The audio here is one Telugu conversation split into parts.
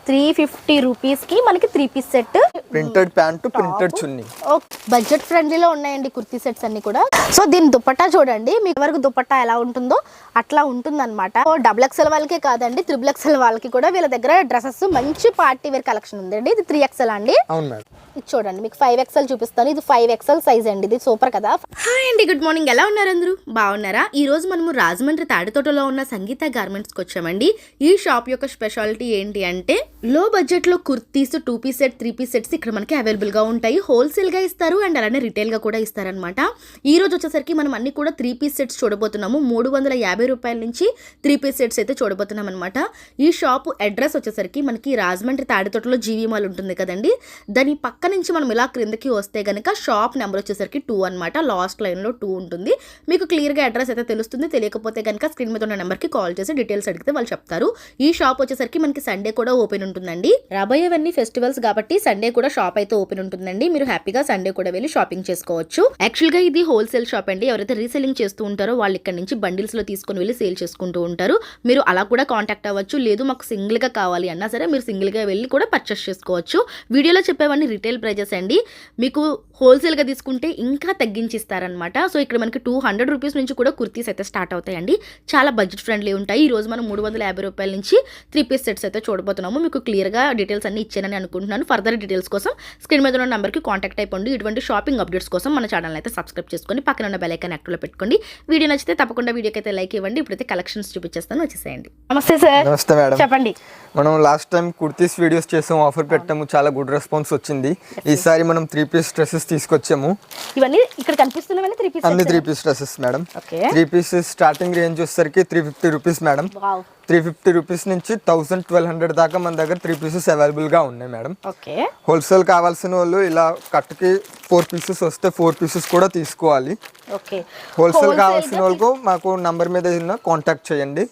350 రూపీస్కి మనకి 3 piece set, printed pant, printed chunni. Budget ఫ్రెండ్లీలో ఉన్నాయండి కుర్తీ సెట్స్ అన్ని కూడా. సో దీని దుపట్టా చూడండి, మీకు వరకు దుపట్టా ఎలా ఉంటుందో అట్లా ఉంటుందన్నమాట. XXL వాళ్ళకే కాదండి, XXL వాళ్ళకి కూడా వీళ్ళ దగ్గర డ్రెస్సెస్ మంచి పార్టీ వేర్ కలెక్షన్ ఉందండి. ఇది 3XL అండి. అవును మేడం. ఇది చూడండి, మీకు 5XL చూపిస్తాను. ఇది 5XL సైజ్ అండి. ఇది సూపర్ కదా. హాయ్ అండి, గుడ్ మార్నింగ్. ఎలా ఉన్నారు అందరూ? బాగున్నారా? ఈ రోజు మనము రాజమండ్రి తాడితోటలో ఉన్న సంగీత గార్మెంట్స్కి వచ్చామండి. ఈ షాప్ యొక్క స్పెషాలిటీ ఏంటి అంటే లో బడ్జెట్ లో kurtis, 2 piece set, 3 piece sets ఇక్కడ మనకి అవైలబుల్ గా ఉంటాయి. హోల్సేల్ గా ఇస్తారు అండ్ అలానే రిటైల్ గా కూడా ఇస్తారనమాట. ఈ రోజు వచ్చేసరికి మనం అన్ని కూడా 3 పీస్ సెట్స్ చూడబోతున్నాము. 350 రూపాయల నుంచి 3 పీస్ సెట్స్ అయితే చూడబోతున్నాం అనమాట. ఈ షాప్ అడ్రస్ వచ్చేసరికి మనకి రాజమండ్రి తాడితోటలో జీవీ మాల్ ఉంటుంది కదండి, దాని పక్క నుంచి మనం ఇలా క్రిందకి వస్తే గనక షాప్ నెంబర్ వచ్చేసరికి 2 అనమాట. లాస్ట్ లైన్ లో 2 ఉంటుంది. మీకు క్లియర్ గా అడ్రస్ అయితే తెలుస్తుంది. తెలియకపోతే కనుక స్క్రీన్ మీద ఉన్న నెంబర్ కి కాల్ చేసి డీటెయిల్స్ అడిగితే వాళ్ళు చెప్తారు. ఈ షాప్ వచ్చేసరికి మనకి సండే కూడా ఓపెన్ ఉంటుందండి. రాబోయేవన్నీ ఫెస్టివల్స్ కాబట్టి సండే కూడా షాప్ అయితే ఓపెన్ ఉంటుందండి. మీరు హ్యాపీగా సండే కూడా వెళ్ళి షాపింగ్ చేసుకోవచ్చు. యాక్చువల్ గా ఇది హోల్సేల్ షాప్ అండి. ఎవరైతే రీసెల్లింగ్ చేస్తూ ఉంటారో వాళ్ళు ఇక్కడ నుంచి బండిల్స్ లో తీసుకొని వెళ్ళి సేల్ చేసుకుంటూ ఉంటారు. మీరు అలా కూడా కాంటాక్ట్ అవ్వచ్చు. లేదు మాకు సింగిల్ గా కావాలి అన్నా సరే మీరు సింగిల్ గా వెళ్ళి కూడా పర్చేస్ చేసుకోవచ్చు. వీడియోలో చెప్పేవన్నీ రిటైల్ ప్రైజెస్ అండి. మీకు హోల్సేల్ గా తీసుకుంటే ఇంకా తగ్గించి ఇస్తారనమాట. సో ఇక్కడ మనకి 200 రూపీస్ నుంచి కూడా కుర్తీస్ అయితే స్టార్ట్ అవుతాయండి. చాలా బడ్జెట్ ఫ్రెండ్లీ ఉంటాయి. ఈ రోజు మనం 350 రూపాయల నుంచి 3 పీస్ సెట్స్ అయితే చూడబోతున్నాము. మీకు క్లియర్ గా డీటెయిల్స్ అన్ని ఇచ్చానని అనుకుంటున్నాను. ఫర్దర్ డీటెయిల్స్ కోసం స్క్రీన్ మీద ఉన్న నెంబర్ కి కాంటాక్ట్ అయిపోండి. ఇటువంటి షాపింగ్ అప్డేట్స్ కోసం మన ఛానల్ అయితే సబ్స్క్రైబ్ చేసుకొని పక్కన ఉన్న బెల్ ఐకాన్ యాక్టివ్ లో పెట్టుకోండి. వీడియో నచ్చితే తప్పకుండా వీడియోకి అయితే లైక్ ఇవ్వండి. ఇప్పుడైతే కలెక్షన్స్ చూపించేస్తాను, వచ్చేసేయండి. నమస్తే సార్. నమస్తే మేడం. చెప్పండి. మనం లాస్ట్ టైం కుర్తీస్ వీడియోస్ చేసాము, ఆఫర్ పెట్టాము, చాలా గుడ్ రెస్పాన్స్ వచ్చింది. ఈసారి మనం 3 పీస్ డ్రెస్సెస్ తీసుకొచ్చాము. ఇవన్నీ ఇక్కడ కనిపిస్తున్నాయి 3 పీస్ అన్ని 3 piece dresses madam. 3 piece starting range వచ్చేసరికి 350 రూపీస్ మేడం. 350 రూపీస్ నుంచి 1000-1200 దాకా మన దగ్గర 3 పీసెస్ అవైలబుల్ గా ఉన్నాయి మేడం. హోల్సేల్ కావాల్సిన వాళ్ళు ఇలా కట్టుకి 4 పీసెస్ వస్తే 4 పీసెస్ కూడా తీసుకోవాలి. హోల్సేల్ కావాల్సిన వాళ్ళకు మాకు నంబర్ మీద కాంటాక్ట్ చేయండి.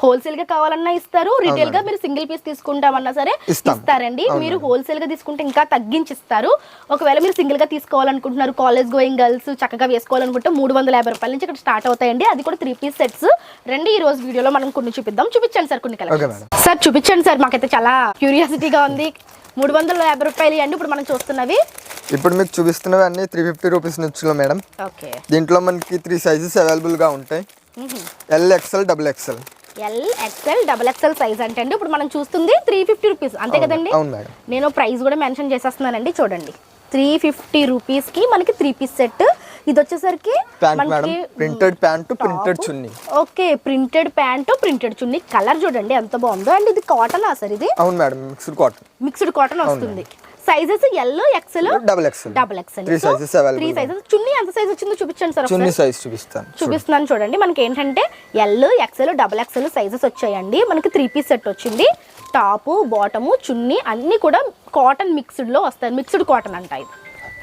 హోల్సేల్ గా కావాలన్నా ఇస్తారు, రిటైల్ గా మీరు సింగిల్ పీస్ తీసుకుంటామన్నా సరే ఇస్తారండి. మీరు హోల్సేల్ గా తీసుకుంటే ఇంకా తగ్గించి ఇస్తారు. ఒకవేళ మీరు సింగిల్ గా తీసుకోవాలనుకుంటున్నారు, కాలేజ్ గోయింగ్ గర్ల్స్ చక్కగా వేసుకోవాలనుకుంటే 350 రూపాయల నుంచి ఇక్కడ స్టార్ట్ అవుతాయండి. అది కూడా 3 పీస్ సెట్స్. రండి ఈ రోజు వీడియోలో మనం కొన్ని చూపిద్దాం. చూపించండి సార్ కొన్ని కలెక్షన్స్. సార్ చూపించండి సార్, మాకైతే చాలా క్యూరియాసిటీగా ఉంది. 350 రూపాయలు అండి ఇప్పుడు మనం చూస్తున్నవి. ఇప్పుడు మీకు చూపిస్తున్నవి అన్ని 350 రూపీస్ నుంచి మేడం. దీంట్లో మనకి 3 సైజెస్ అవైలబుల్ గా ఉంటాయి. LXL, XXL. LXL, XXL size అంటే అండి ఇప్పుడు మనం చూస్తుంది 350 రూపీస్ అంతే కదండి. అవును మేడం. నేను ప్రైస్ కూడా మెన్షన్ చేసేస్తున్నానండి. చూడండి 350 రూపీస్ కి మనకి 3 పీస్ సెట్. ఇది వచ్చేసరికి printed pant, printed chunni. Okay, printed pant, printed chunni. Colour చూడండి ఎంత బాగుందో. అండ్ ఇది కాటన్ సార్? ఇది అవును మేడం, మిక్స్డ్ కాటన్ వస్తుంది. Sizes L, XL, XXL. 3 sizes available. 3 sizes. Chunni ఎంత సైజ్ వచ్చిందో చూపించండి సార్. చున్నీ సైజ్ చూపిస్తున్నాను చూడండి. మనకి ఏంటంటే L, XL, XXL సైజెస్ వచ్చాయండి. మనకి 3 పీస్ సెట్ వచ్చింది. టాప్, బాటము, చున్నీ అన్ని కూడా కాటన్ మిక్స్డ్ లో వస్తాయి. మిక్స్డ్ కాటన్ అంట. ఇది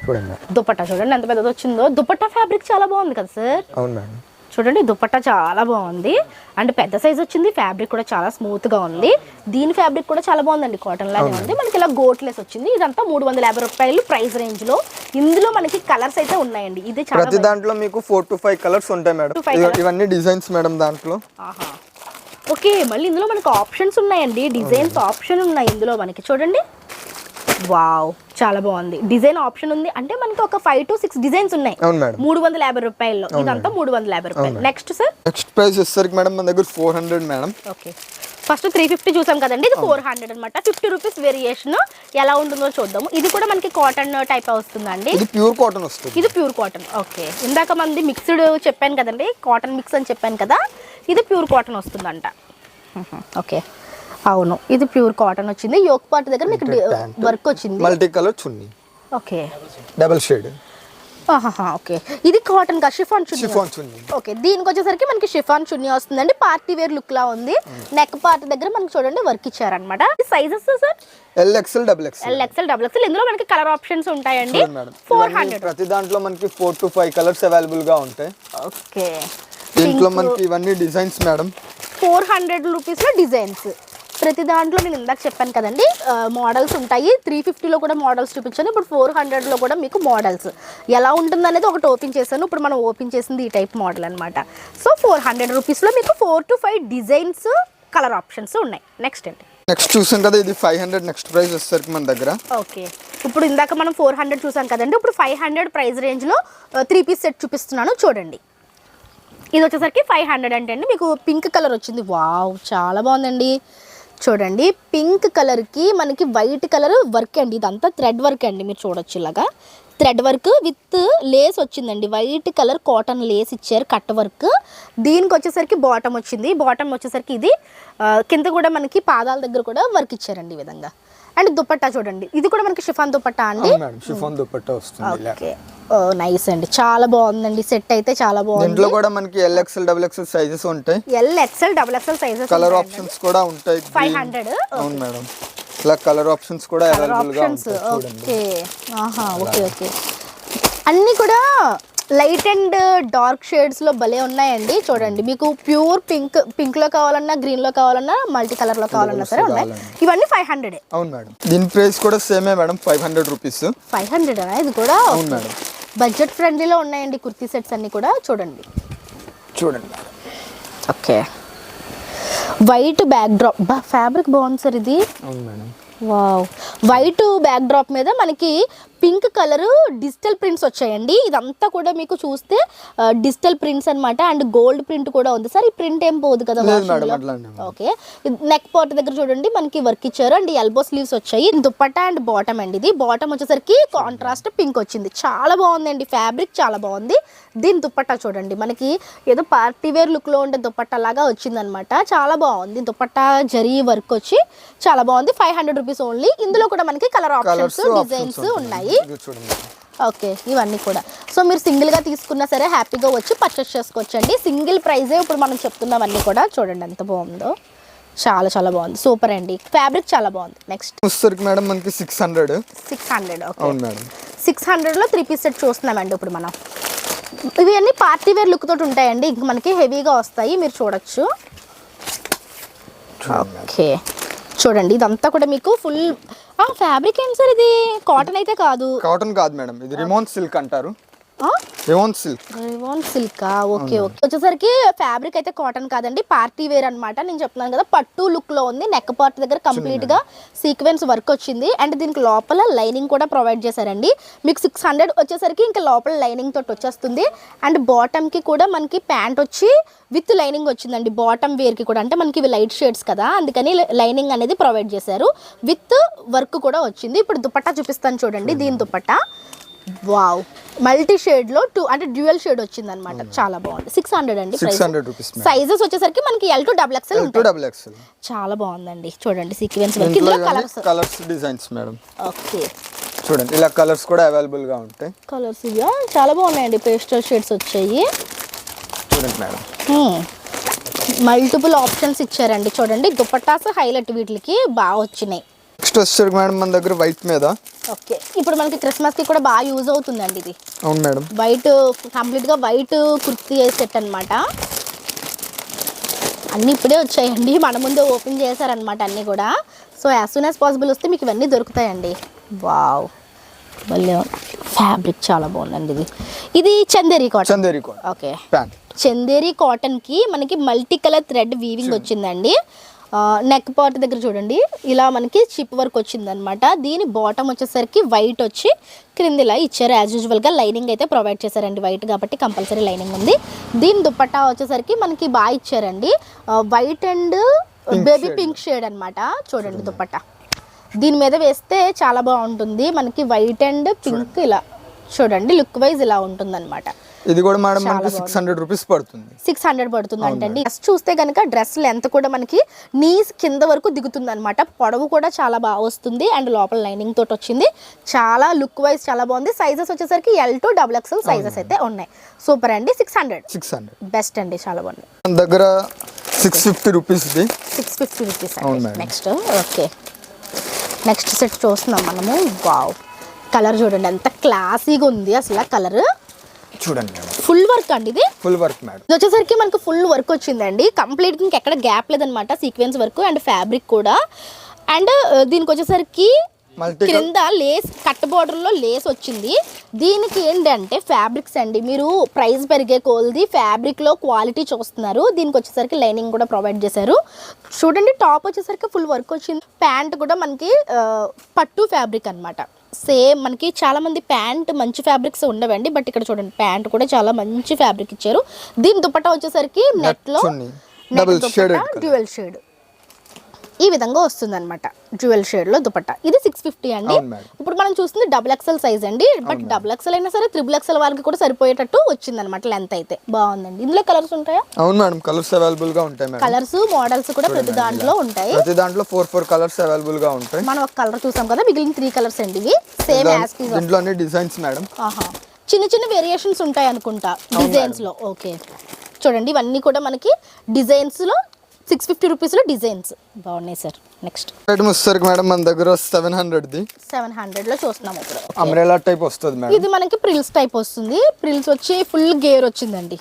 చూడండి. దుపట్టా చూడండి ఎంత పెద్దది వచ్చిందో. దుపట్టా ఫ్యాబ్రిక్ చాలా బాగుంది కదా సార్. అవును మేడం. చూడండి దుపట్టా చాలా బాగుంది. అండ్ పెద్ద సైజ్ వచ్చింది. ఫ్యాబ్రిక్ కూడా చాలా స్మూత్ గా ఉంది. దీని ఫ్యాబ్రిక్ కూడా చాలా బాగుందండి, కాటన్ లానే ఉంది. మనకి ఇలా గోట్లెస్ వచ్చింది. ఇదంతా 350 రూపాయలు ప్రైస్ రేంజ్ లో. ఇందులో మనకి కలర్స్ అయితే ఉన్నాయండి. ఇది ప్రతి దాంట్లో మీకు 4 to 5 కలర్స్ ఉంటాయి మేడం. ఇవన్నీ డిజైన్స్ మేడం దాంట్లో. ఓకే, మళ్ళీ ఇందులో మనకి ఆప్షన్స్ ఉన్నాయండి. డిజైన్స్ ఆప్షన్ ఉన్నాయి ఇందులో మనకి. చూడండి, వావ్ చాలా బాగుంది. డిజైన్ ఆప్షన్ ఉంది అంటే మనకి ఒక 5 to 6 డిజైన్స్ ఉన్నాయి 350 రూపాయల్లో. ఇదంతా 350 రూపాయలు. నెక్స్ట్ సార్, నెక్స్ట్ ప్రైస్ వచ్చేసరికి మేడం మన దగ్గర 400 మేడం. ఓకే, ఫస్ట్ 350 చూసాం కదండి. ఇది 400 అనమాట. 50 రూపీస్ వేరియేషన్ ఎలా ఉంటుందో చూద్దాము. ఇది కూడా మనకి కాటన్ టైప్ వస్తుందండి. ఇది ప్యూర్ కాటన్ వస్తుంది. ఇది ప్యూర్ కాటన్. ఓకే, ఇందాక మంది మిక్స్డ్ చెప్పాను కదండి, కాటన్ మిక్స్ అని చెప్పాను కదా. ఇది ప్యూర్ కాటన్ వస్తుందంట. ఓకే, అవును, ఇది ప్యూర్ కాటన్ వచ్చింది. యోక్ పార్ట్ దగ్గర మీకు వర్క్ వచ్చింది. Multi colour chunni. Okay, double shade. Okay, ఇది కాటన్ కా షిఫాన్ చున్నీ. ఓకే, దీనికి వచ్చేసరికి మనకి షిఫాన్ చున్నీ వస్తుందండి. పార్టీ వేర్ లుక్ లా ఉంది. నెక్ పార్ట్ దగ్గర మనకి చూడండి వర్క్ ఇచ్చారనమాట. Sizes sir LXL, XXL. ఇందులో మనకి కలర్ ఆప్షన్స్ ఉంటాయండి. 400. ప్రతి దాంట్లో మనకి 4 to 5 కలర్స్ అవైలబుల్ గా ఉంటాయి. ఓకే, దీంట్లో మనకి ఇవన్నీ డిజైన్స్ మేడం. 400 రూపీస్ లో డిజైన్స్. ప్రతి దాంట్లో నేను ఇందాక చెప్పాను కదండి మోడల్స్ ఉంటాయి. 350లో కూడా మోడల్స్ చూపించాను. ఇప్పుడు 400లో కూడా మీకు మోడల్స్ ఎలా ఉంటుంది అనేది ఒకటి ఓపెన్ చేశాను. ఇప్పుడు మనం ఓపెన్ చేసింది ఈ టైప్ మోడల్ అనమాట. సో 400 రూపీస్లో మీకు 4 to 5 డిజైన్స్, కలర్ ఆప్షన్స్ ఉన్నాయి. నెక్స్ట్ ఏంటి? నెక్స్ట్ చూసాం కదా, ఇది 500 నెక్స్ట్ ప్రైస్ వచ్చేసరికి మన దగ్గర. ఓకే, ఇప్పుడు ఇందాక మనం 400 చూసాం కదండి, ఇప్పుడు 500 ప్రైస్ రేంజ్లో 3 పీస్ సెట్ చూపిస్తున్నాను చూడండి. ఇది వచ్చేసరికి 500 అంటే అండి మీకు పింక్ కలర్ వచ్చింది. వావ్, చాలా బాగుందండి. చూడండి, పింక్ కలర్కి మనకి వైట్ కలర్ వర్క్ అండి, ఇదంతా థ్రెడ్ వర్క్ అండి. మీరు చూడొచ్చు ఇలాగా థ్రెడ్ వర్క్ విత్ లేస్ వచ్చిందండి. వైట్ కలర్ కాటన్ లేస్ ఇచ్చారు, కట్ వర్క్. దీనికి వచ్చేసరికి బాటమ్ వచ్చింది. బాటమ్ వచ్చేసరికి ఇది కింద కూడా మనకి పాదాల దగ్గర కూడా వర్క్ ఇచ్చారండి ఈ విధంగా. అండ్ దుపట్టా చూడండి, ఇది కూడా మనకి షిఫాన్ దుపట్టా అండి. షిఫాన్ దుపట్టా వస్తుంది. ఓకే, నైస్ అండి, చాలా బాగుందండి. సెట్ అయితే చాలా బాగుంది. దీంట్లో కూడా మనకి LXL XXL సైజెస్ ఉంటాయి. LXL XXL sizes, colour options కూడా ఉంటాయి. 500. అవును మేడం, ఇలా కలర్ ఆప్షన్స్ కూడా అవైలబుల్ గా ఉంటాయి. ఓకే, ఆహా, ఓకే ఓకే. అన్నీ కూడా లైట్ అండ్ డార్క్ షేడ్స్ లో భలే ఉన్నాయండి. చూడండి, మీకు ప్యూర్ పింక్ లో కావాలన్నా, గ్రీన్ లో కావాలన్నా, మల్టీ కలర్ లో కావాలన్నా సరే ఉన్నాయి. ఇవన్నీ 500. అవును మేడం, దీని ప్రైస్ కూడా సేమే మేడం, 500 రూపీస్. 500 ఇది కూడా. అవును మేడం, బడ్జెట్ ఫ్రెండ్లీలో ఉన్నాయండి కుర్తీ సెట్స్ అన్ని కూడా. చూడండి చూడండి. Okay, white back drop, fabric బాగుంది సార్ ఇది. అవును madam, wow, white back drop మీద మనకి పింక్ కలర్ డిజిటల్ ప్రింట్స్ వచ్చాయండి. ఇదంతా కూడా మీకు చూస్తే డిజిటల్ ప్రింట్స్ అన్నమాట. అండ్ గోల్డ్ ప్రింట్ కూడా ఉంది సార్. ఈ ప్రింట్ ఏం పోదు కదా. ఓకే, నెక్ పార్ట్ దగ్గర చూడండి మనకి వర్క్ ఇచ్చారు. అండ్ ఎల్బో స్లీవ్స్ వచ్చాయి. దుపట్టా అండ్ బాటమ్ అండి. ఇది బాటమ్ వచ్చేసరికి కాంట్రాస్ట్ పింక్ వచ్చింది. చాలా బాగుందండి, ఫ్యాబ్రిక్ చాలా బాగుంది. దీని దుపట్టా చూడండి, మనకి ఏదో పార్టీ వేర్ లుక్ లో ఉండే దుపట్టా లాగా వచ్చింది అనమాట. చాలా బాగుంది. దుపట్టా జరీ వర్క్ వచ్చి చాలా బాగుంది. 500 రూపీస్ ఓన్లీ. ఇందులో కూడా మనకి కలర్ ఆప్షన్స్, డిజైన్స్ ఉన్నాయి. ఓకే, ఇవన్నీ కూడా. సో మీరు సింగిల్గా తీసుకున్నా సరే హ్యాపీగా వచ్చి పర్చేస్ చేసుకోవచ్చండి. సింగిల్ ప్రైజే ఇప్పుడు మనం చెప్తున్నవన్నీ కూడా. చూడండి ఎంత బాగుందో, చాలా చాలా బాగుంది, సూపర్ అండి. ఫ్యాబ్రిక్ చాలా బాగుంది. నెక్స్ట్ మేడం మనకి 600. ఓకే, అవును మేడం. 600లో 3 పీస్ సెట్ చూస్తున్నామండి ఇప్పుడు మనం. ఇవి అన్ని పార్టీ వేర్ లుక్ తోటి ఉంటాయండి. ఇంక మనకి హెవీగా వస్తాయి, మీరు చూడొచ్చు. ఓకే, చూడండి, ఇదంతా కూడా మీకు ఫుల్ ఫ్యాబ్రిక్ ఏంటి సార్? ఇది కాటన్ అయితే కాదు. కాటన్ కాదు మేడం, ఇది రిమోన్ సిల్క్ అంటారు. Rimmon silk. Okay okay. వచ్చేసరికి ఫ్యాబ్రిక్ అయితే కాటన్ కాదండి, పార్టీ వేర్ అన్నమాట. నేను చెప్తున్నాను కదా, పట్టు లుక్ లో ఉంది. నెక్ పార్ట్ దగ్గర కంప్లీట్ గా సీక్వెన్స్ వర్క్ వచ్చింది. అండ్ దీనికి లోపల లైనింగ్ కూడా ప్రొవైడ్ చేశారండి. మీకు 600 వచ్చేసరికి ఇంకా లోపల లైనింగ్ తోటి వచ్చేస్తుంది. అండ్ బాటమ్ కి కూడా మనకి ప్యాంట్ వచ్చి విత్ లైనింగ్ వచ్చిందండి. బాటమ్ వేర్ కి కూడా, అంటే మనకి ఇవి లైట్ షేడ్స్ కదా, అందుకని లైనింగ్ అనేది ప్రొవైడ్ చేశారు. విత్ వర్క్ కూడా వచ్చింది. ఇప్పుడు దుపట్టా చూపిస్తాను చూడండి. దీని దుపట్టా వావ్, మల్టీ షేడ్ లో అంటే డ్యూయల్ షేడ్ వచ్చింది అనమాట. చాలా బాగుంది. 600 అండి. 600 రూపీస్. సైజెస్ వచ్చేసరికి మనకి L to XXL. చాలా బాగుందండి. చూడండి సీక్వెన్స్ వర్క్, ఇందులో కలర్స్ డిజైన్స్ మేడం. ఓకే, చూడండి ఇలా కలర్స్ కూడా అవైలబుల్ గా ఉంటాయి. కలర్స్ ఇవా చాలా బాగున్నాయండి. పేస్టల్ షేడ్స్ వచ్చాయి. చూడండి మేడం, మల్టిపుల్ ఆప్షన్స్ ఇచ్చారండి. చూడండి, దుపట్టాస్ హైలైట్ వీటికి బాగా వచ్చినాయి. నెక్స్ట్ వచ్చేసరికి మేడం మన దగ్గర వైట్ మీద. ఓకే, ఇప్పుడు మనకి క్రిస్మస్ కి కూడా బాగా యూజ్ అవుతుందండి ఇది. అవును మేడం, వైట్ కంప్లీట్ గా వైట్ కుర్తీ సెట్ అన్నమాట. అన్నీ ఇప్పుడే వచ్చాయండి, మన ముందే ఓపెన్ చేశారనమాట అన్నీ కూడా. So as soon as possible వస్తే మీకు ఇవన్నీ దొరుకుతాయండి. వావ్, భలే ఫ్యాబ్రిక్ చాలా బాగుందండి. ఇది Chanderi cotton. Okay, Chanderi cotton కి మనకి మల్టీ కలర్ థ్రెడ్ వీవింగ్ వచ్చిందండి. నెక్ పార్ట్ దగ్గర చూడండి ఇలా మనకి చిప్ వర్క్ వచ్చిందనమాట. దీని బాటమ్ వచ్చేసరికి వైట్ వచ్చి క్రింద ఇలా ఇచ్చారు. యాజ్ యూజువల్గా లైనింగ్ అయితే ప్రొవైడ్ చేశారండి. వైట్ కాబట్టి కంపల్సరీ లైనింగ్ ఉంది. దీని దుపట్టా వచ్చేసరికి మనకి బాగా ఇచ్చారండి. White and baby pink shade అనమాట. చూడండి దుపట్టా దీని మీద వేస్తే చాలా బాగుంటుంది. మనకి వైట్ అండ్ పింక్ ఇలా చూడండి లుక్ వైజ్ ఇలా ఉంటుంది అనమాట. ఇది కూడా మేడం మనకి 600 రూపీస్ పడుతుంది. 600 పడుతుంది అంటండి. డ్రెస్ చూస్తే కనుక డ్రెస్ లెంత్ కూడా మనకి నీస్ కింద వరకు దిగుతుంది అనమాట. పొడవు కూడా చాలా బాగా వస్తుంది. అండ్ లోపల లైనింగ్ తోటి వచ్చింది. చాలా లుక్ వైజ్ చాలా బాగుంది. సైజెస్ వచ్చేసరికి L to XXL సైజెస్ అయితే ఉన్నాయి. సూపర్ అండి. 600 బెస్ట్ అండి, చాలా బాగుంది. మన దగ్గర 650 rupees. 650 rupees. Next okay, next set చూస్తున్నాం మనము. వావ్, కలర్ చూడండి ఎంత క్లాసీగా ఉంది అసలు. కలర్ చూడండి, ఫుల్ వర్క్ అండి. ఇది ఫుల్ వర్క్ మేడం. ఇది వచ్చేసరికి మనకు ఫుల్ వర్క్ వచ్చిందండి. కంప్లీట్ ఇంకెక్కడ గ్యాప్ లేదనమాట. సీక్వెన్స్ వర్క్ అండ్ ఫ్యాబ్రిక్ కూడా. అండ్ దీనికి వచ్చేసరికి కింద లేస్ కట్ బోర్డర్ లో లేస్ వచ్చింది. దీనికి ఏంటంటే ఫ్యాబ్రిక్స్ అండి, మీరు ప్రైస్ పెరిగే కొలది ఫ్యాబ్రిక్ లో క్వాలిటీ చూస్తున్నారు. దీనికి వచ్చేసరికి లైనింగ్ కూడా ప్రొవైడ్ చేశారు. చూడండి టాప్ వచ్చేసరికి ఫుల్ వర్క్ వచ్చింది. ప్యాంట్ కూడా మనకి పట్టు ఫ్యాబ్రిక్ అన్నమాట. సేమ్ మనకి చాలా మంది ప్యాంట్ మంచి ఫ్యాబ్రిక్స్ ఉండవండి, బట్ ఇక్కడ చూడండి ప్యాంట్ కూడా చాలా మంచి ఫ్యాబ్రిక్ ఇచ్చారు. దీని దుపట్టా వచ్చేసరికి నెట్ లో డ్యూయల్ షేడ్ ఈ విధంగా వస్తుంది అనమాట. డ్యూయల్ షేడ్ లో దుపట్టా. ఇది 650 అండి. ఇప్పుడు మనం చూస్తుంది XXL సైజ్ అండి, బట్ XXL అయినా సరే XXL వాళ్ళకి కూడా సరిపోయేటట్టు వచ్చింది అనమాట. లెంత్ అయితే బాగుందండి. ఇందులో కలర్స్ ఉంటాయా? అవును మేడం, కలర్స్ అవైలబుల్ గా ఉంటాయి మేడం. కలర్స్ మోడల్స్ కూడా ప్రతి దాంట్లో ఉంటాయి. ప్రతి దాంట్లో 4 కలర్స్ అవైలబుల్ గా ఉంటాయి. మనం ఒక కలర్ చూసాం కదా, మిగిలిన 3 కలర్స్ అండి. ఇవి సేమ్ యాస్ టీజ్. దీంట్లో అన్ని డిజైన్స్ మేడం. చిన్న చిన్న వేరియేషన్స్ ఉంటాయి అనుకుంటా డిజైన్స్ లో. ఓకే చూడండి ఇవన్నీ కూడా మనకి డిజైన్స్ లో 650 రూపీస్ లో డిజైన్స్ బాగున్నాయి సార్. నెక్స్ట్ ఐటమ్ వచ్చేసరికి మేడం మన దగ్గర 700 లో చూస్తున్నాము. ఇప్పుడు అంబ్రెలా టైప్ వస్తుంది మేడం. ఇది మనకి ప్రిల్స్ టైప్ వస్తుంది. ప్రిల్స్ వచ్చి ఫుల్ గేర్ వచ్చిందండి.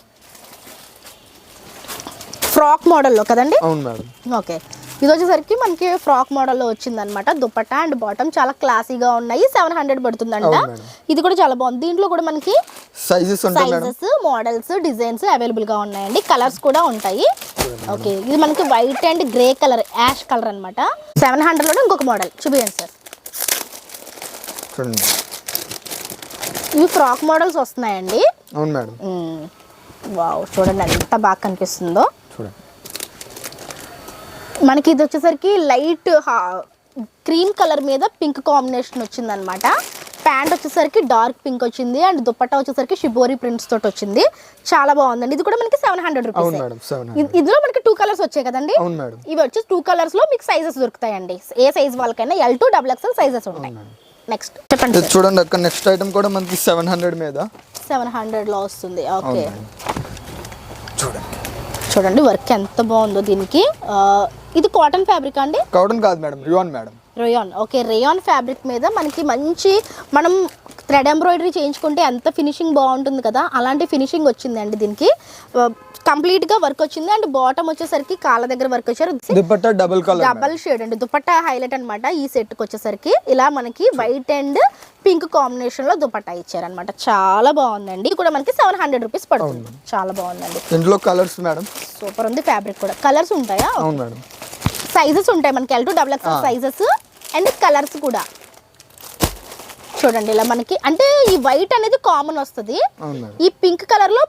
ఫ్రాక్ మోడల్లో కదండి? అవును మేడం. ఓకే ఇది వచ్చేసరికి మనకి ఫ్రాక్ మోడల్లో వచ్చింది అనమాట. దుపట్టా అండ్ బాటమ్ చాలా క్లాసీగా ఉన్నాయి. 700 పడుతుందంట. ఇది కూడా చాలా బాగుంది. దీంట్లో కూడా మనకి సైజెస్ మోడల్స్ డిజైన్స్ అవైలబుల్ గా ఉన్నాయండి. కలర్స్ కూడా ఉంటాయి. ఓకే ఇది మనకి white and grey colour, ash colour అనమాట. 700 లో ఇంకొక మోడల్ చూపించండి సార్. ఇవి ఫ్రాక్ మోడల్స్ వస్తున్నాయండి. అవును మేడం. వావ్ చూడండి ఎంత బాగా కనిపిస్తుందో. మనకి ఇది వచ్చేసరికి లైట్ క్రీమ్ కలర్ మీద పింక్ కాంబినేషన్ వచ్చింది అనమాట. ప్యాంట్ వచ్చేసరికి డార్క్ పింక్ వచ్చింది అండ్ దుపట్టా వచ్చేసరికి షిబోరి ప్రింట్స్ తోటి వచ్చింది. చాలా బాగుందండి. ఇది కూడా మనకి 700 రూపీస్. ఇందులో మనకి 2 కలర్స్ వచ్చాయి కదండి. ఇవి వచ్చి 2 కలర్స్ లో మీకు సైజెస్ దొరుకుతాయండి. ఏ సైజ్ వాళ్ళకైనా L to XXL సైజెస్ ఉంటాయి. నెక్స్ట్ చెప్పండి. చూడండి అక్కడ నెక్స్ట్ ఐటమ్ కూడా మనకి 700 మీద 700 లో వస్తుంది. ఓకే చూడండి వర్క్ ఎంత బాగుందో దీనికి. ఇది కాటన్ ఫ్యాబ్రిక్ అండి? కాటన్ కాదు madam, rayon madam. Rayon. Okay rayon fabric మీద మనకి మంచి మనం థ్రెడ్ ఎంబ్రాయిడరీ చేయించుకుంటే ఎంత ఫినిషింగ్ బాగుంటుంది కదా, అలాంటి ఫినిషింగ్ వచ్చిందండి దీనికి. కంప్లీట్ గా వర్క్ వచ్చింది అండ్ బాటమ్ వచ్చేసరికి కాళ్ళ దగ్గర వర్క్ వచ్చారు. దుపట్టా డబుల్ షేడ్ అండి. దుపట్టా హైలైట్ అనమాట. ఈ సెట్ కి వచ్చేసరికి ఇలా మనకి వైట్ అండ్ పింక్ కాంబినేషన్ లో దుపట్టా ఇచ్చారనమాట. చాలా బాగుందండి. ఇది కూడా మనకి 700 రూపీస్ పడుతుంది. చాలా బాగుందండి. ఇందులో కలర్స్ మేడం సూపర్ ఉంది. ఫ్యాబ్రిక్ కూడా కలర్స్ ఉంటాయా? అవును మేడం. సైజెస్ ఉంటాయి మనకి L to XXL sizes and colours కూడా. చూడండి ఇలా మనకి అంటే ఈ వైట్ అనేది కామన్ వస్తుంది. ఈ పింక్ కలర్ లో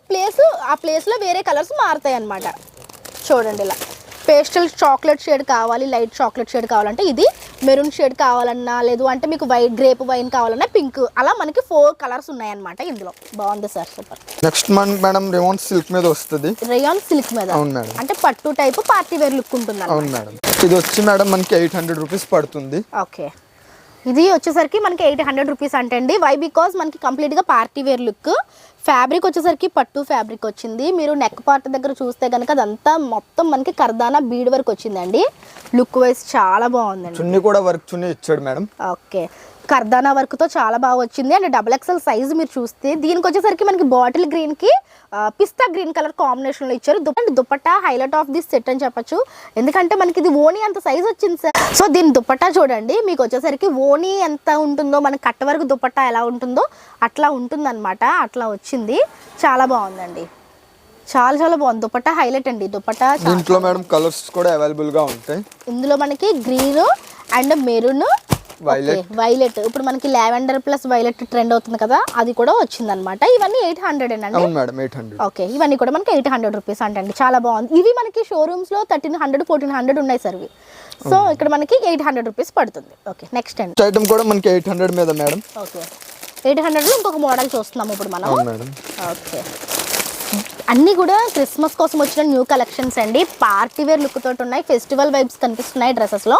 ఆ ప్లేస్ లో వేరే కలర్స్ మారుతాయి అన్నమాట. చూడండి ఇలా పేస్టల్ చాక్లెట్ షేడ్ కావాలి, లైట్ చాక్లెట్ షేడ్ కావాలంటే ఇది, మెరూన్ షేడ్ కావాలన్నా, లేదు అంటే మీకు వైట్ గ్రేప్ వైన్ కావాలన్నా పింక్, అలా మనకి 4 కలర్స్ ఉన్నాయన్నమాట ఇందులో. బాగుంది sir, super. Next month madam rayon silk మీద వస్తుంది. రేయాన్ సిల్క్ మీద. అవును మేడం. అంటే పట్టు టైప్ పార్టీ వేర్ లుక్ ఉంటుంది. అవును మేడం. ఇది వచ్చి మేడం మనకి 800 రూపీస్ పడుతుంది. ఓకే ఇది వచ్చేసరికి మనకి 800 రూపీస్ అంటే అండి. వై బికాజ్ మనకి కంప్లీట్గా పార్టీ వేర్ లుక్. ఫ్యాబ్రిక్ వచ్చేసరికి పట్టు ఫ్యాబ్రిక్ వచ్చింది. మీరు నెక్ పార్ట్ దగ్గర చూస్తే కనుక అదంతా మొత్తం మనకి కర్దానా బీడ్ వర్క్ వచ్చిందండి. లుక్ వైజ్ చాలా బాగుందండి. చున్నీ కూడా వర్క్ చున్నీ ఇచ్చాడు మేడం. ఓకే కర్దానా వర్క్తో చాలా బాగా వచ్చింది. అండ్ XXL సైజ్ మీరు చూస్తే దీనికి వచ్చేసరికి మనకి బాటిల్ గ్రీన్కి పిస్తా గ్రీన్ కలర్ కాంబినేషన్లో ఇచ్చారు. Dupatta highlight of this set అని చెప్పచ్చు. ఎందుకంటే మనకి ఇది ఓనీ అంత సైజ్ వచ్చింది సార్. సో దీని దుపట్టా చూడండి, మీకు వచ్చేసరికి ఓనీ ఎంత ఉంటుందో మనకి కట్ట వరకు దుపట్టా ఎలా ఉంటుందో అట్లా ఉంటుందన్నమాట. అట్లా వచ్చింది. చాలా బాగుందండి. చాలా చాలా బాగుంది. దుపట్టా హైలైట్ అండి. దుపట్టా దీంట్లో మేడం కలర్స్ కూడా అవైలబుల్ గా ఉంటాయి. ఇందులో మనకి గ్రీన్ అండ్ మెరూన్, వైలెట్. ఇప్పుడు మనకి లావెండర్ ప్లస్ వైలెట్ ట్రెండ్ అవుతుంది కదా, అది కూడా వచ్చింది అనమాట. ఇవన్నీ 800 అండి. అవును మేడం 800. ఓకే ఇవన్నీ కూడా మనకి 800 రూపీస్ అంటండి. చాలా బాగుంది. ఇవి మనకి షోరూమ్స్ లో 1300 1400 ఉన్నాయి సార్ ఇవి. సో ఇక్కడ మనకి 800 రూపీస్ పడుతుంది. ఓకే నెక్స్ట్ అండి ఐటమ్ కూడా మనకి 800 మీద మేడం. ఓకే 800 లో ఇంకొక మోడల్ చూస్తున్నాము ఇప్పుడు మనం. అవును మేడం. ఓకే అన్నీ కూడా క్రిస్మస్ కోసం వచ్చిన న్యూ కలెక్షన్స్ అండి. పార్టీ వేర్ లుక్ తోటి ఉన్నాయి. ఫెస్టివల్ వైబ్స్ కనిపిస్తున్నాయి డ్రెస్సెస్లో.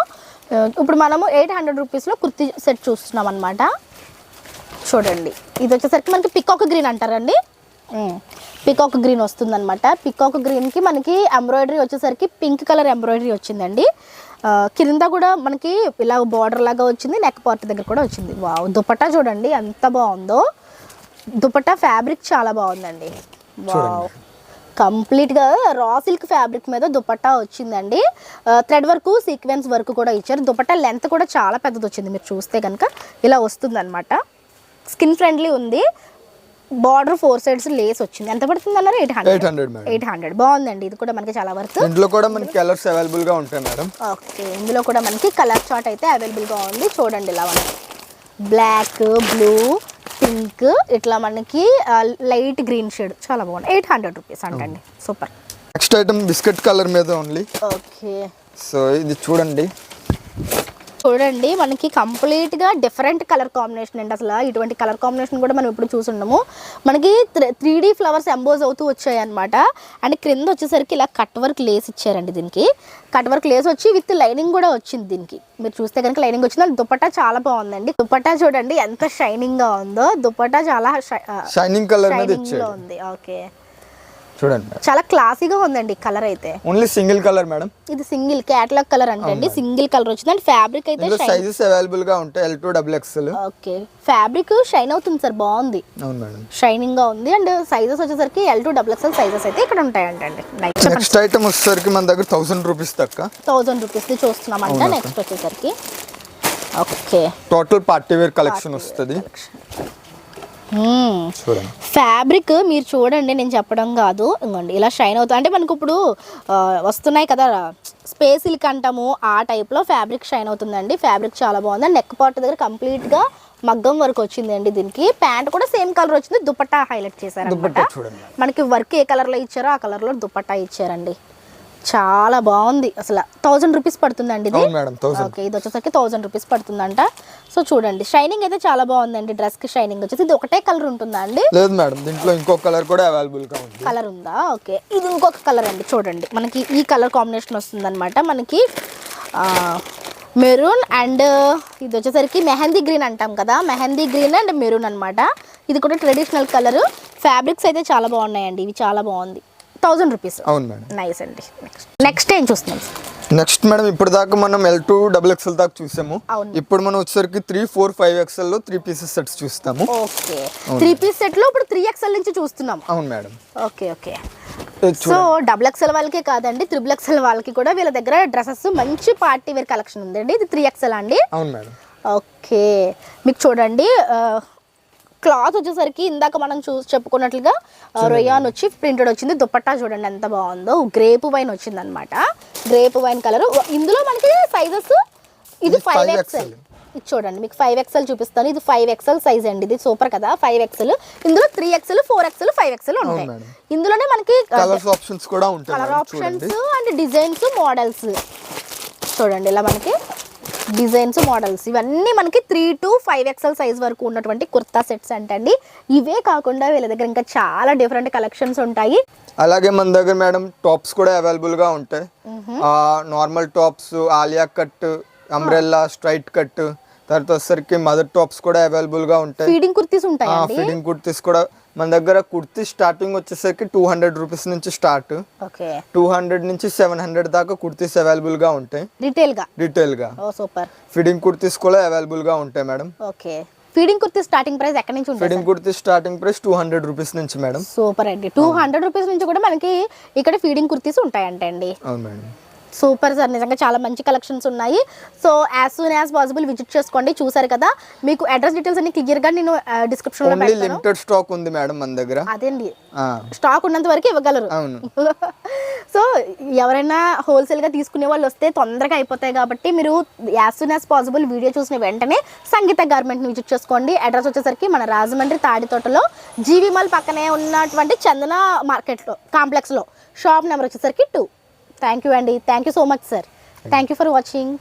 ఇప్పుడు మనము 800 రూపీస్లో కుర్తీ సెట్ చూస్తున్నాం అనమాట. చూడండి ఇది వచ్చేసరికి మనకి పికాక్ గ్రీన్ అంటారండి. పికాక్ గ్రీన్ వస్తుందన్నమాట. పికాక్ గ్రీన్కి మనకి ఎంబ్రాయిడరీ వచ్చేసరికి పింక్ కలర్ ఎంబ్రాయిడరీ వచ్చిందండి. కింద కూడా మనకి ఇలా బార్డర్ లాగా వచ్చింది. నెక్ పార్ట్ దగ్గర కూడా వచ్చింది. వావ్ దుపట్టా చూడండి ఎంత బాగుందో. దుపట్టా ఫ్యాబ్రిక్ చాలా బాగుందండి. వావ్ కంప్లీట్గా రా సిల్క్ ఫ్యాబ్రిక్ మీద దుపట్టా వచ్చిందండి. థ్రెడ్ వర్క్, సీక్వెన్స్ వర్క్ కూడా ఇచ్చారు. దుపట్టా లెంత్ కూడా చాలా పెద్దది వచ్చింది. మీరు చూస్తే కనుక ఇలా వస్తుంది అనమాట. స్కిన్ ఫ్రెండ్లీ ఉంది. బార్డర్ 4 సైడ్స్ లేస్ వచ్చింది. ఎంత పడుతుంది అన్నారు? 800. బాగుందండి. ఇది కూడా మనకి చాలా వర్త్. ఇందులో కూడా మనకి కలర్స్ అవైలబుల్ గా ఉంటాయి మేడం. ఓకే, ఇందులో కూడా మనకి కలర్ చార్ట్ అయితే అవైలబుల్ గా ఉంది. చూడండి ఇలా మనకి బ్లాక్, బ్లూ, పింక్, ఇట్లా మనకి లైట్ గ్రీన్ షేడ్ చాలా బాగుంది. 800 రూపీస్ అంటండి. Super. Next item biscuit colour మీద ఓన్లీ. ఓకే, సో ఇది చూడండి మనకి కంప్లీట్గా డిఫరెంట్ కలర్ కాంబినేషన్ అండి. అసలు ఇటువంటి కలర్ కాంబినేషన్ కూడా మనం ఇప్పుడు చూసుండము. మనకి 3D ఫ్లవర్స్ ఎంబోజ్ అవుతూ వచ్చాయి అనమాట. అండ్ క్రింద వచ్చేసరికి ఇలా కట్ వర్క్ లేస్ ఇచ్చారండి. దీనికి కట్ వర్క్ లేస్ వచ్చి విత్ లైనింగ్ కూడా వచ్చింది. దీనికి మీరు చూస్తే కనుక లైనింగ్ వచ్చింది. అండ్ దుపట్టా చాలా బాగుందండి. దుపట్టా చూడండి ఎంత షైనింగ్ గా ఉందో. దుపట్టా చాలా షైనింగ్ కలర్ మీద లో ఉంది. ఓకే, చూడండి చాలా క్లాసీగా ఉందండి కలర్ అయితే. Only single colour madam. ఇది సింగిల్ క్యాటలాగ్ కలర్ అంటే సింగిల్ కలర్ వచ్చింది. అండ్ ఫ్యాబ్రిక్ అయితే సైజెస్ అవైలబుల్ గా ఉంటాయి. L2 XXL. Okay, fabric shine అవుతుంది సార్. బాగుంది. అవును మేడం, షైనింగ్ గా ఉంది. అండ్ సైజెస్ వచ్చేసరికి L2 XXL సైజెస్ అయితే ఇక్కడ ఉంటాయంటండి. నెక్స్ట్ ఐటమ్ వచ్చేసరికి మన దగ్గర 1000 రూపీస్ తక్కువ. 1000 రూపీస్ చూస్తున్నామంట. నెక్స్ట్ వచ్చేసరికి okay, total party wear collection వస్తుంది. ఫ్యాబ్రిక్ మీరు చూడండి, నేను చెప్పడం కాదు. ఇంకోండి ఇలా షైన్ అవుతుంది. అంటే మనకు ఇప్పుడు వస్తున్నాయి కదా స్పేస్ సిల్క్ అంటాము, ఆ టైప్లో ఫ్యాబ్రిక్ షైన్ అవుతుందండి. ఫ్యాబ్రిక్ చాలా బాగుంది. నెక్ పార్ట్ దగ్గర కంప్లీట్గా మగ్గం వర్క్ వచ్చిందండి. దీనికి ప్యాంట్ కూడా సేమ్ కలర్ వచ్చింది. దుపట్టా హైలైట్ చేశారన్నమాట. మనకి వర్క్ ఏ కలర్లో ఇచ్చారో ఆ కలర్లో దుపట్టా ఇచ్చారండి. చాలా బాగుంది. అసలు 1000 రూపీస్ పడుతుందండి ఇది. ఓకే, ఇది వచ్చేసరికి 1000 రూపీస్ పడుతుందంట. సో చూడండి, షైనింగ్ అయితే చాలా బాగుందండి. డ్రెస్ కి షైనింగ్ వచ్చేసి ఇది ఒకటే కలర్ ఉంటుందా అండి? లేదు మేడం, దీంట్లో ఇంకొక కలర్ కూడా అవైలబుల్ గా ఉంది. కలర్ ఉందా? ఓకే, ఇది ఇంకొక కలర్ అండి. చూడండి మనకి ఈ కలర్ కాంబినేషన్ వస్తుందన్నమాట. మనకి మెరూన్ అండ్ ఇది వచ్చేసరికి మెహందీ గ్రీన్ అంటాం కదా, మెహందీ గ్రీన్ అండ్ మెరూన్ అనమాట. ఇది కూడా ట్రెడిషనల్ కలర్. ఫ్యాబ్రిక్స్ అయితే చాలా బాగున్నాయండి. ఇవి చాలా బాగుంది. 1000 రూపీస్. అవును మేడం, నైస్ అండి. నెక్స్ట్ ఏం చూస్తున్నాం? నెక్స్ట్ మేడం, ఇప్పుడు దాకా మనం L2 XXL దాకా చూసాము. ఇప్పుడు మనం వచ్చేసరికి 3, 4, 5 XL లో 3 పీసెస్ సెట్స్ చూస్తాము. ఓకే, 3 పీస్ సెట్ లో ఇప్పుడు 3 XL నుంచి చూస్తున్నాం. అవును మేడం. ఓకే, సో XXL వాళ్ళకే కాదండి, XXL వాళ్ళకి కూడా వీళ్ళ దగ్గర డ్రెస్సెస్ మంచి పార్టీ వేర్ కలెక్షన్ ఉందండి. ఇది 3 XL అండి. అవును మేడం. ఓకే, మీకు చూడండి క్లాత్ వచ్చేసరికి ఇందాక మనం చెప్పుకున్నట్లుగా రొయాన్ వచ్చి ప్రింటెడ్ వచ్చింది. దుపట్టా చూడండి ఎంత బాగుందో. గ్రేప్ వైన్ వచ్చింది అనమాట. Grape wine colour. ఇందులో మనకి సైజెస్ ఇది 5 XL. ఇది చూడండి, మీకు 5 XL చూపిస్తాను. ఇది 5 XL సైజ్ అండి. ఇది సూపర్ కదా, 5 XL. ఇందులో 3 XL, 4 XL, 5 XL ఉంటాయి. ఇందులోనే మనకి కలర్ ఆప్షన్స్ కూడా ఉంటాయి. Colour options and designs, models చూడండి ఇలా మనకి డిజైన్స్, మోడల్స్ ఇవన్నీ మనకి 3 to 5 XL సైజ్ వరకు ఉన్నటువంటి కుర్తా సెట్స్ అంటండి. ఇవే కాకుండా వీళ్ళ దగ్గర ఇంకా చాలా డిఫరెంట్ కలెక్షన్స్ ఉంటాయి. అలాగే మన దగ్గర మేడం టాప్స్ కూడా అవైలబుల్ గా ఉంటాయి. Normal tops, Alia cut, umbrella, straight cut, తర్వాత వచ్చేసరికి మదర్ టాప్స్ కూడా అవైలబుల్ గా ఉంటాయి. ఫీడింగ్ కుర్తీస్ ఉంటాయి. ఫీడింగ్ కుర్తీస్ కూడా మన దగ్గర కుర్తీ స్టార్టింగ్ వచ్చేసరికి 200 రూపీస్ నుంచి స్టార్ట్. 200 నుంచి 700 దాకా కుర్తీస్ అవైలబుల్ గా ఉంటాయి రిటైల్ గా. సూపర్. ఫీడింగ్ కుర్తీస్ కూడా అవైలబుల్ గా ఉంటాయి madam. Okay, feeding kurti starting price ఎక్కడి నుంచి ఉంటుంది? Feeding kurti starting price 200 rupees నుంచి మేడం. సూపర్ అండి. 200 రూపీస్ నుంచి కూడా మనకి ఇక్కడ ఫీడింగ్ కుర్తీస్ ఉంటాయంటండి. అవును మేడం. సూపర్ సార్, నిజంగా చాలా మంచి కలెక్షన్స్ ఉన్నాయి. So as soon as possible visit చేసుకోండి. చూసారు కదా, మీకు అడ్రస్ డీటెయిల్స్ అన్ని క్లియర్ గా నేను డిస్క్రిప్షన్ లో పెడతాను. లిమిటెడ్ స్టాక్ ఉంది మేడం మన దగ్గర. అదేండి, స్టాక్ ఉన్నంత వరకు ఇవ్వగలరు. అవును. సో ఎవరైనా హోల్సేల్ గా తీసుకునే వాళ్ళు వస్తే తొందరగా అయిపోతాయి కాబట్టి మీరు as soon as possible video చూసిన వెంటనే సంగీత గార్మెంట్ ని విజిట్ చేసుకోండి. అడ్రస్ వచ్చేసరికి మన రాజమండ్రి తాడితోటలో జీవి మాల్ పక్కనే ఉన్నటువంటి చందన మార్కెట్ లో కాంప్లెక్స్ లో షాప్ నెంబర్ వచ్చేసరికి 2. థ్యాంక్ యూ అండి. Thank you so much sir. Thank you for watching.